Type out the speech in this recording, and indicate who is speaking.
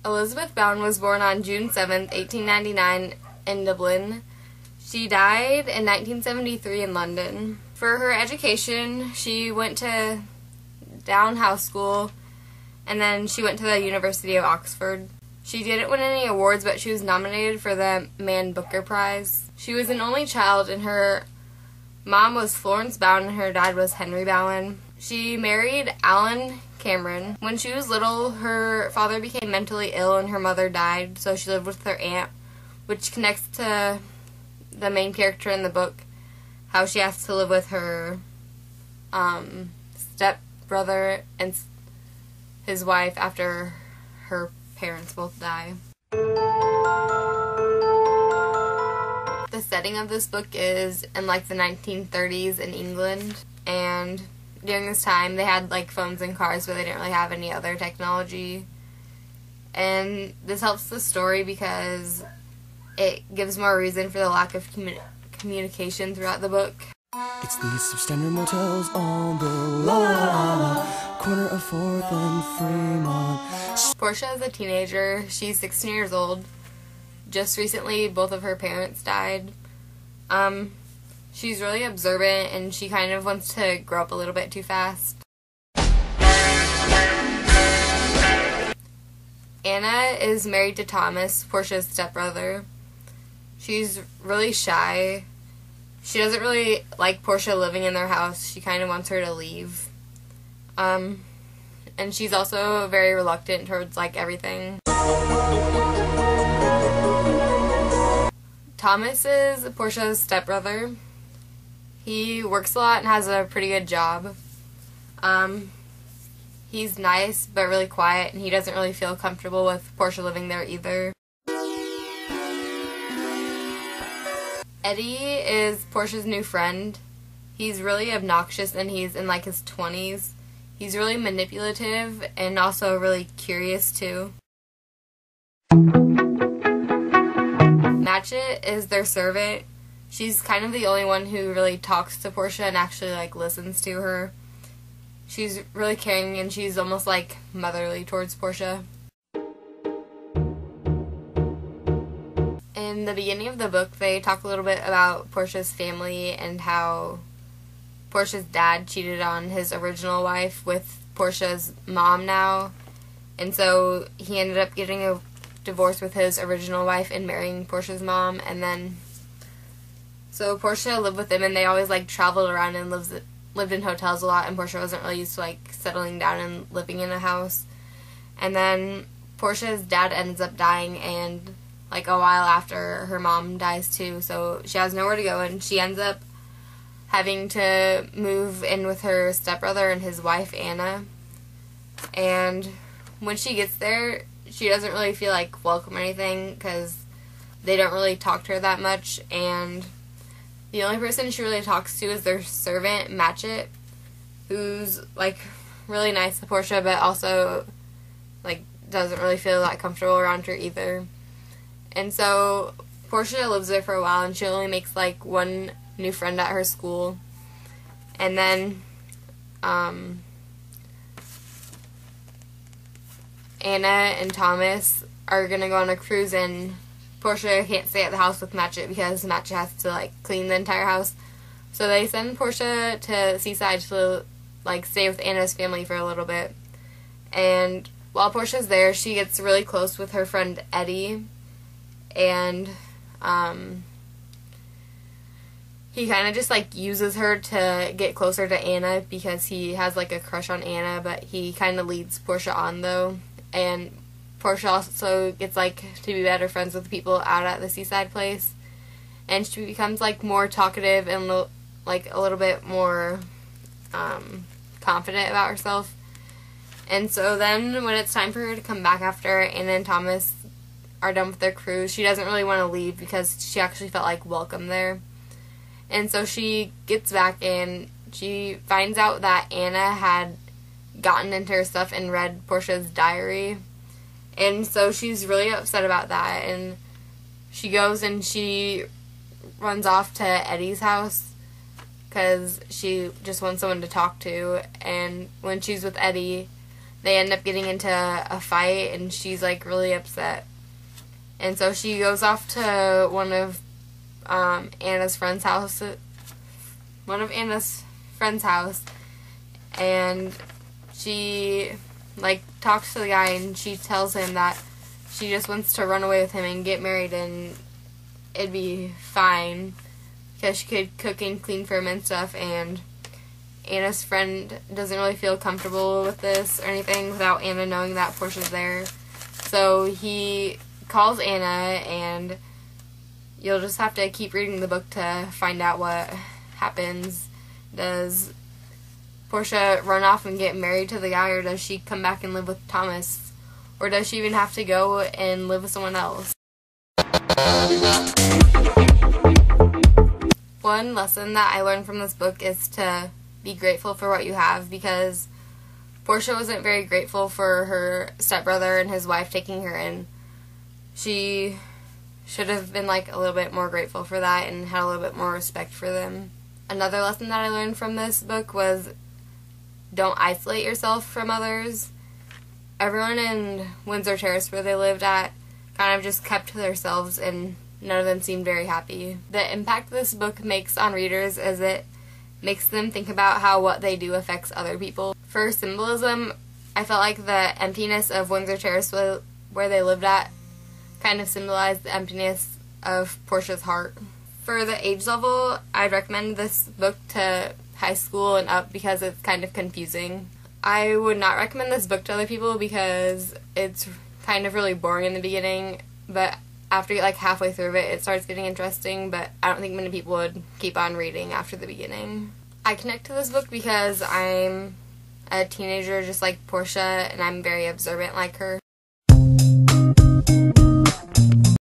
Speaker 1: Elizabeth Bowen was born on June 7th, 1899 in Dublin. She died in 1973 in London. For her education, she went to Down House School, and then she went to the University of Oxford. She didn't win any awards, but she was nominated for the Man Booker Prize. She was an only child, and her mom was Florence Bowen, and her dad was Henry Bowen. She married Alan Cameron. When she was little, her father became mentally ill and her mother died, so she lived with her aunt, which connects to the main character in the book, how she has to live with her stepbrother and his wife after her parents both die. The setting of this book is in like the 1930s in England, and during this time they had like phones and cars, but they didn't really have any other technology. And this helps the story because it gives more reason for the lack of communication throughout the book.
Speaker 2: It's the substandard motels on the line, corner of 4th and Fremont.
Speaker 1: Portia is a teenager. She's 16 years old. Just recently, both of her parents died. She's really observant, and she kind of wants to grow up a little bit too fast. Anna is married to Thomas, Portia's stepbrother. She's really shy. She doesn't really like Portia living in their house. She kind of wants her to leave. And she's also very reluctant towards like everything. Thomas is Portia's stepbrother. He works a lot and has a pretty good job. He's nice but really quiet, and he doesn't really feel comfortable with Portia living there either. Eddie is Portia's new friend. He's really obnoxious, and he's in like his 20s. He's really manipulative and also really curious too. Matchett is their servant. She's kind of the only one who really talks to Portia and actually like listens to her. She's really caring, and she's almost like motherly towards Portia. In the beginning of the book, they talk a little bit about Portia's family and how Portia's dad cheated on his original wife with Portia's mom now, and so he ended up getting a divorce with his original wife and marrying Portia's mom, and then so Portia lived with them, and they always like traveled around and lived in hotels a lot, and Portia wasn't really used to like settling down and living in a house. And then Portia's dad ends up dying, and like a while after her mom dies too, so she has nowhere to go, and she ends up having to move in with her stepbrother and his wife Anna. And when she gets there, she doesn't really feel like welcome or anything because they don't really talk to her that much, and the only person she really talks to is their servant, Matchett, who's like really nice to Portia, but also like doesn't really feel that comfortable around her either. And so Portia lives there for a while, and she only makes like one new friend at her school. And then Anna and Thomas are gonna go on a cruise, and Portia can't stay at the house with Matchett because Matchett has to like clean the entire house. So they send Portia to Seaside to like stay with Anna's family for a little bit. And while Portia's there, she gets really close with her friend Eddie, and he kind of just like uses her to get closer to Anna because he has like a crush on Anna, but he kind of leads Portia on though. And Portia also gets like to be better friends with the people out at the Seaside place, and she becomes like more talkative and like a little bit more confident about herself. And so then when it's time for her to come back after Anna and Thomas are done with their cruise, she doesn't really want to leave because she actually felt like welcome there. And so she gets back, and she finds out that Anna had gotten into her stuff and read Portia's diary. And so she's really upset about that, and she goes and she runs off to Eddie's house because she just wants someone to talk to. And when she's with Eddie, they end up getting into a fight, and she's like really upset. And so she goes off to one of Anna's friend's house, and she like talks to the guy, and she tells him that she just wants to run away with him and get married, and it'd be fine because she could cook and clean for him and stuff. And Anna's friend doesn't really feel comfortable with this or anything without Anna knowing that Portia's there. So he calls Anna, and you'll just have to keep reading the book to find out what happens. Does Portia run off and get married to the guy, or does she come back and live with Thomas? Or does she even have to go and live with someone else? One lesson that I learned from this book is to be grateful for what you have, because Portia wasn't very grateful for her stepbrother and his wife taking her in. She should have been like a little bit more grateful for that and had a little bit more respect for them. Another lesson that I learned from this book was don't isolate yourself from others. Everyone in Windsor Terrace, where they lived at, kind of just kept to themselves, and none of them seemed very happy. The impact this book makes on readers is it makes them think about how what they do affects other people. For symbolism, I felt like the emptiness of Windsor Terrace, where they lived at, kind of symbolized the emptiness of Portia's heart. For the age level, I'd recommend this book to high school and up because it's kind of confusing. I would not recommend this book to other people because it's kind of really boring in the beginning, but after you get like halfway through it starts getting interesting, but I don't think many people would keep on reading after the beginning. I connect to this book because I'm a teenager just like Portia, and I'm very observant like her.